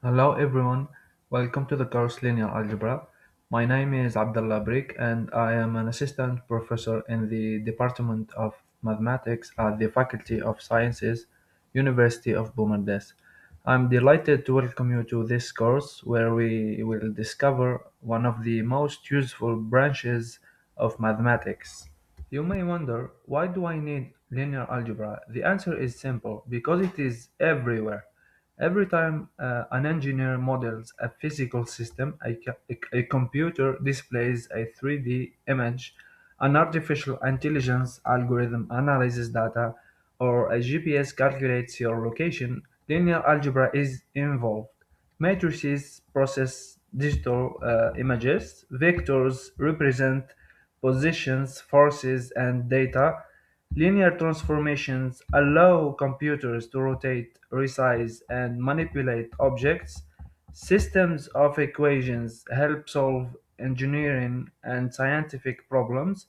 Hello everyone, welcome to the course Linear Algebra. My name is Abdallah Brik and I am an assistant professor in the Department of Mathematics at the Faculty of Sciences, University of Boumardès. I'm delighted to welcome you to this course where we will discover one of the most useful branches of mathematics. You may wonder, why do I need linear algebra? The answer is simple, because it is everywhere. Every time an engineer models a physical system, a computer displays a 3D image, an artificial intelligence algorithm analyzes data, or a GPS calculates your location, linear algebra is involved. Matrices process digital images, vectors represent positions, forces, and data. Linear transformations allow computers to rotate, resize, and manipulate objects. Systems of equations help solve engineering and scientific problems.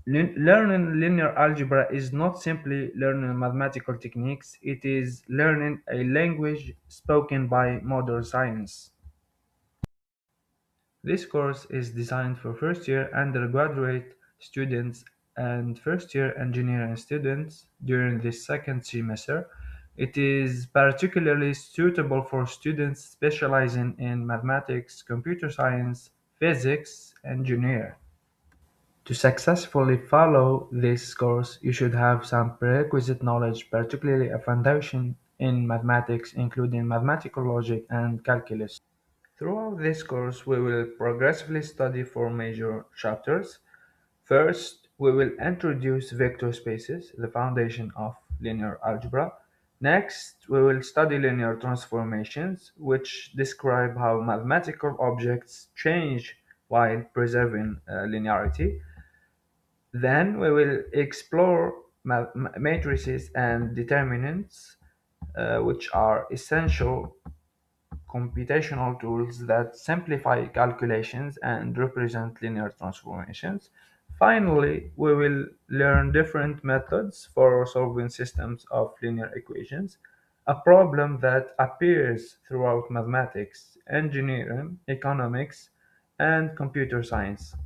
Learning linear algebra is not simply learning mathematical techniques, it is learning a language spoken by modern science. This course is designed for first-year undergraduate students and first-year engineering students during the second semester. It is particularly suitable for students specializing in mathematics, computer science, physics, engineering. To successfully follow this course, you should have some prerequisite knowledge, particularly a foundation in mathematics, including mathematical logic and calculus. Throughout this course, we will progressively study four major chapters. First, we will introduce vector spaces, the foundation of linear algebra. Next, we will study linear transformations, which describe how mathematical objects change while preserving linearity. Then we will explore matrices and determinants, which are essential computational tools that simplify calculations and represent linear transformations. Finally, we will learn different methods for solving systems of linear equations, a problem that appears throughout mathematics, engineering, economics, and computer science.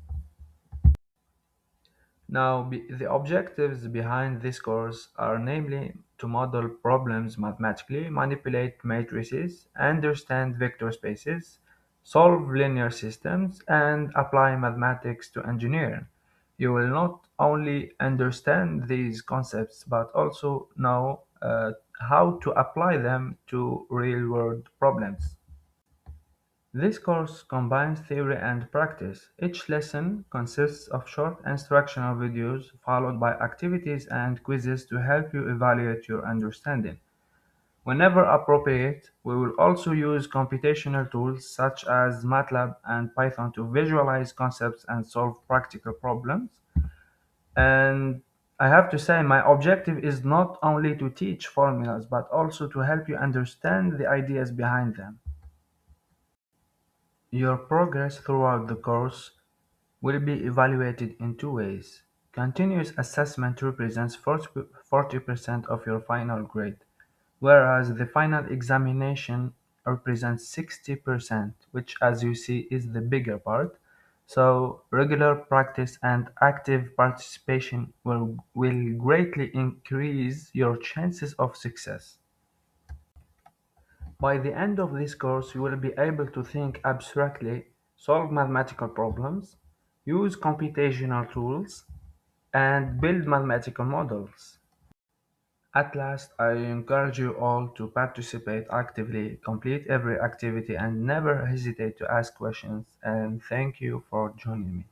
Now, the objectives behind this course are namely to model problems mathematically, manipulate matrices, understand vector spaces, solve linear systems, and apply mathematics to engineering. You will not only understand these concepts but also know how to apply them to real world problems. This course combines theory and practice. Each lesson consists of short instructional videos followed by activities and quizzes to help you evaluate your understanding. Whenever appropriate, we will also use computational tools such as MATLAB and Python to visualize concepts and solve practical problems. And I have to say, my objective is not only to teach formulas but also to help you understand the ideas behind them. Your progress throughout the course will be evaluated in two ways. Continuous assessment represents 40% of your final grade, whereas the final examination represents 60%, which, as you see, is the bigger part. So, regular practice and active participation will greatly increase your chances of success. By the end of this course, you will be able to think abstractly, solve mathematical problems, use computational tools, and build mathematical models. At last, I encourage you all to participate actively, complete every activity, and never hesitate to ask questions. And thank you for joining me.